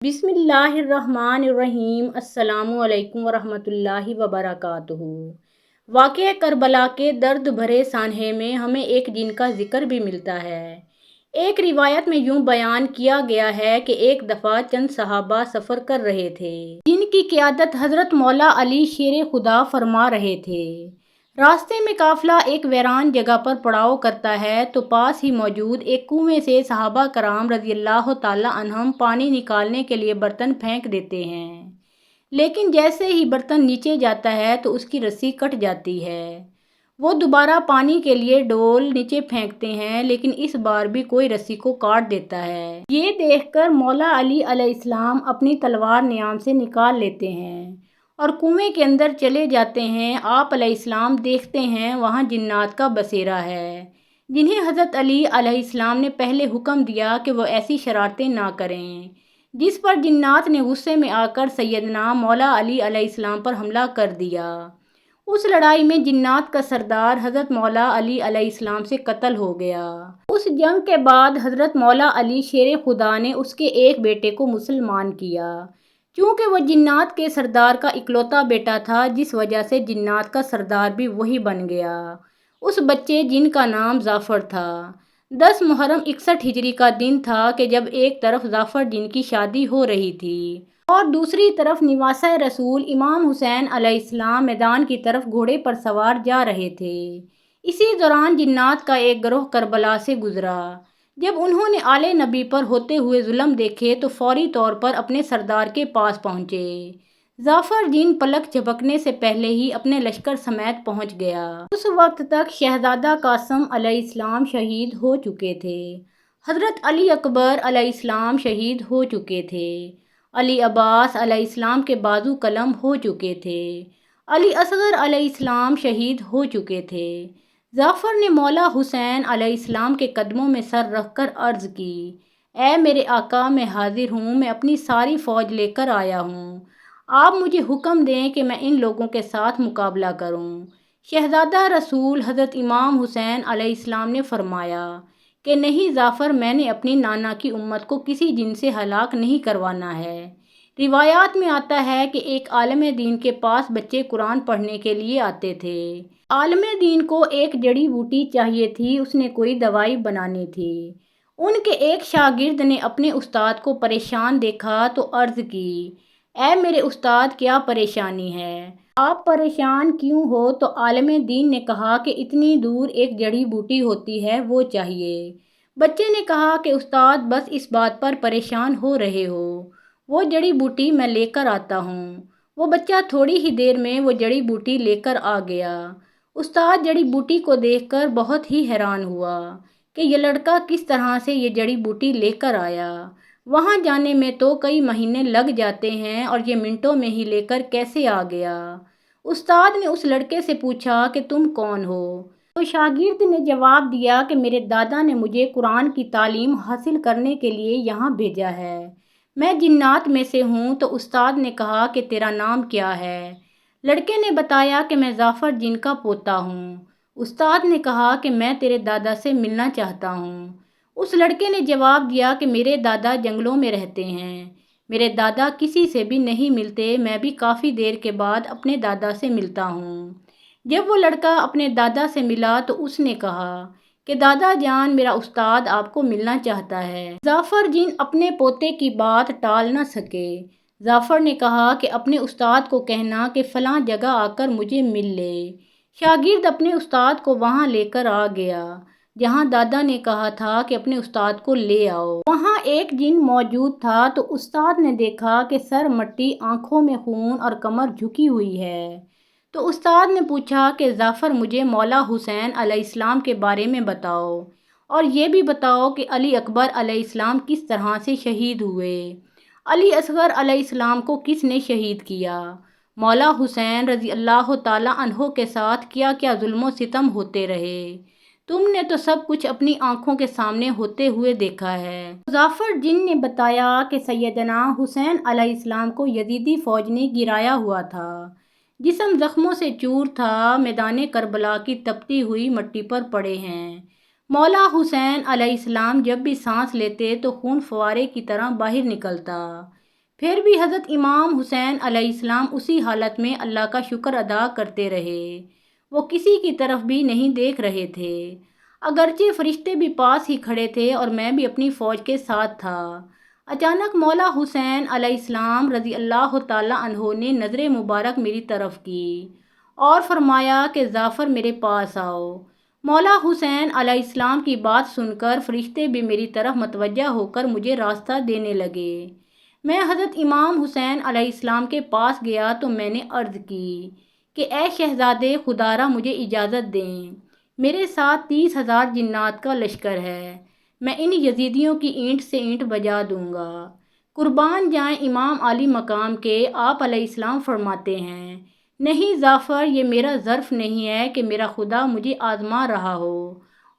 بسم اللہ الرحمن الرحیم۔ السلام علیکم ورحمۃ اللہ وبرکاتہ۔ واقعہ کربلا کے درد بھرے سانحے میں ہمیں ایک دن کا ذکر بھی ملتا ہے۔ ایک روایت میں یوں بیان کیا گیا ہے کہ ایک دفعہ چند صحابہ سفر کر رہے تھے جن کی قیادت حضرت مولا علی شیر خدا فرما رہے تھے۔ راستے میں قافلہ ایک ویران جگہ پر پڑاؤ کرتا ہے تو پاس ہی موجود ایک کنویں سے صحابہ کرام رضی اللہ تعالی عنہم پانی نکالنے کے لیے برتن پھینک دیتے ہیں، لیکن جیسے ہی برتن نیچے جاتا ہے تو اس کی رسی کٹ جاتی ہے۔ وہ دوبارہ پانی کے لیے ڈول نیچے پھینکتے ہیں لیکن اس بار بھی کوئی رسی کو کاٹ دیتا ہے۔ یہ دیکھ کر مولا علی علیہ السلام اپنی تلوار نیام سے نکال لیتے ہیں اور کنویں کے اندر چلے جاتے ہیں۔ آپ علیہ السلام دیکھتے ہیں وہاں جنات کا بسیرا ہے جنہیں حضرت علی علیہ السلام نے پہلے حکم دیا کہ وہ ایسی شرارتیں نہ کریں، جس پر جنات نے غصے میں آ کر سیدنا مولا علی علیہ السلام پر حملہ کر دیا۔ اس لڑائی میں جنات کا سردار حضرت مولا علی علیہ السلام سے قتل ہو گیا۔ اس جنگ کے بعد حضرت مولا علی شیر خدا نے اس کے ایک بیٹے کو مسلمان کیا، چونکہ وہ جنات کے سردار کا اکلوتا بیٹا تھا، جس وجہ سے جنات کا سردار بھی وہی بن گیا۔ اس بچے جن کا نام جعفر تھا۔ 10 محرم 61 ہجری کا دن تھا کہ جب ایک طرف جعفر جن کی شادی ہو رہی تھی اور دوسری طرف نواسہ رسول امام حسین علیہ السلام میدان کی طرف گھوڑے پر سوار جا رہے تھے۔ اسی دوران جنات کا ایک گروہ کربلا سے گزرا۔ جب انہوں نے آل نبی پر ہوتے ہوئے ظلم دیکھے تو فوری طور پر اپنے سردار کے پاس پہنچے۔ جعفر جن پلک جھپکنے سے پہلے ہی اپنے لشکر سمیت پہنچ گیا۔ اس وقت تک شہزادہ قاسم علیہ السلام شہید ہو چکے تھے، حضرت علی اکبر علیہ السلام شہید ہو چکے تھے، علی عباس علیہ السلام کے بازو قلم ہو چکے تھے، علی اصغر علیہ السلام شہید ہو چکے تھے۔ جعفر نے مولا حسین علیہ السلام کے قدموں میں سر رکھ کر عرض کی، اے میرے آقا، میں حاضر ہوں، میں اپنی ساری فوج لے کر آیا ہوں، آپ مجھے حکم دیں کہ میں ان لوگوں کے ساتھ مقابلہ کروں۔ شہزادہ رسول حضرت امام حسین علیہ السلام نے فرمایا کہ نہیں جعفر، میں نے اپنی نانا کی امت کو کسی جن سے ہلاک نہیں کروانا ہے۔ روایات میں آتا ہے کہ ایک عالم دین کے پاس بچے قرآن پڑھنے کے لیے آتے تھے۔ عالم دین کو ایک جڑی بوٹی چاہیے تھی، اس نے کوئی دوائی بنانی تھی۔ ان کے ایک شاگرد نے اپنے استاد کو پریشان دیکھا تو عرض کی، اے میرے استاد، کیا پریشانی ہے؟ آپ پریشان کیوں ہو؟ تو عالم دین نے کہا کہ اتنی دور ایک جڑی بوٹی ہوتی ہے، وہ چاہیے۔ بچے نے کہا کہ استاد، بس اس بات پر پریشان ہو رہے ہو، وہ جڑی بوٹی میں لے کر آتا ہوں۔ وہ بچہ تھوڑی ہی دیر میں وہ جڑی بوٹی لے کر آ گیا۔ استاد جڑی بوٹی کو دیکھ کر بہت ہی حیران ہوا کہ یہ لڑکا کس طرح سے یہ جڑی بوٹی لے کر آیا۔ وہاں جانے میں تو کئی مہینے لگ جاتے ہیں اور یہ منٹوں میں ہی لے کر کیسے آ گیا؟ استاد نے اس لڑکے سے پوچھا کہ تم کون ہو؟ تو شاگرد نے جواب دیا کہ میرے دادا نے مجھے قرآن کی تعلیم حاصل کرنے کے لیے یہاں بھیجا ہے، میں جنات میں سے ہوں۔ تو استاد نے کہا کہ تیرا نام کیا ہے؟ لڑکے نے بتایا کہ میں جعفر جن کا پوتا ہوں۔ استاد نے کہا کہ میں تیرے دادا سے ملنا چاہتا ہوں۔ اس لڑکے نے جواب دیا کہ میرے دادا جنگلوں میں رہتے ہیں، میرے دادا کسی سے بھی نہیں ملتے، میں بھی کافی دیر کے بعد اپنے دادا سے ملتا ہوں۔ جب وہ لڑکا اپنے دادا سے ملا تو اس نے کہا کہ دادا جان، میرا استاد آپ کو ملنا چاہتا ہے۔ جعفر جن اپنے پوتے کی بات ٹال نہ سکے۔ جعفر نے کہا کہ اپنے استاد کو کہنا کہ فلاں جگہ آ کر مجھے مل لے۔ شاگرد اپنے استاد کو وہاں لے کر آ گیا جہاں دادا نے کہا تھا کہ اپنے استاد کو لے آؤ۔ وہاں ایک جن موجود تھا تو استاد نے دیکھا کہ سر مٹی، آنکھوں میں خون اور کمر جھکی ہوئی ہے۔ تو استاد نے پوچھا کہ جعفر، مجھے مولا حسین علیہ السلام کے بارے میں بتاؤ اور یہ بھی بتاؤ کہ علی اکبر علیہ السلام کس طرح سے شہید ہوئے، علی اصغر علیہ السلام کو کس نے شہید کیا، مولا حسین رضی اللہ تعالی عنہ کے ساتھ کیا کیا ظلم و ستم ہوتے رہے، تم نے تو سب کچھ اپنی آنکھوں کے سامنے ہوتے ہوئے دیکھا ہے۔ جعفر جن نے بتایا کہ سیدنا حسین علیہ السلام کو یزیدی فوج نے گرایا ہوا تھا، جسم زخموں سے چور تھا، میدان کربلا کی تپتی ہوئی مٹی پر پڑے ہیں۔ مولا حسین علیہ السلام جب بھی سانس لیتے تو خون فوارے کی طرح باہر نکلتا۔ پھر بھی حضرت امام حسین علیہ السلام اسی حالت میں اللہ کا شکر ادا کرتے رہے۔ وہ کسی کی طرف بھی نہیں دیکھ رہے تھے، اگرچہ فرشتے بھی پاس ہی کھڑے تھے اور میں بھی اپنی فوج کے ساتھ تھا۔ اچانک مولا حسین علیہ السلام رضی اللہ تعالیٰ عنہ نے نظر مبارک میری طرف کی اور فرمایا کہ جعفر میرے پاس آؤ۔ مولا حسین علیہ السلام کی بات سن کر فرشتے بھی میری طرف متوجہ ہو کر مجھے راستہ دینے لگے۔ میں حضرت امام حسین علیہ السلام کے پاس گیا تو میں نے عرض کی کہ اے شہزادے خدارا مجھے اجازت دیں، میرے ساتھ 30,000 جنات کا لشکر ہے، میں ان یزیدیوں کی اینٹ سے اینٹ بجا دوں گا۔ قربان جائیں امام عالی مقام کے، آپ علیہ السلام فرماتے ہیں نہیں جعفر، یہ میرا ظرف نہیں ہے کہ میرا خدا مجھے آزما رہا ہو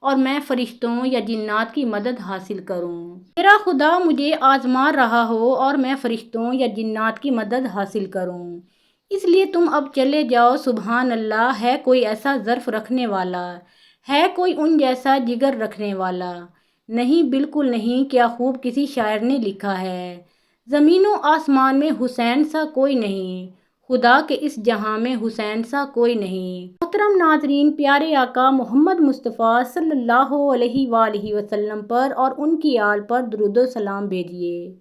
اور میں فرشتوں یا جنات کی مدد حاصل کروں۔ میرا خدا مجھے آزما رہا ہو اور میں فرشتوں یا جنات کی مدد حاصل کروں، اس لیے تم اب چلے جاؤ۔ سبحان اللہ، ہے کوئی ایسا ظرف رکھنے والا؟ ہے کوئی ان جیسا جگر رکھنے والا؟ نہیں، بالکل نہیں۔ کیا خوب کسی شاعر نے لکھا ہے، زمین و آسمان میں حسین سا کوئی نہیں، خدا کے اس جہاں میں حسین سا کوئی نہیں۔ محترم ناظرین، پیارے آقا محمد مصطفیٰ صلی اللہ علیہ وآلہ وسلم پر اور ان کی آل پر درود و سلام بھیجیے۔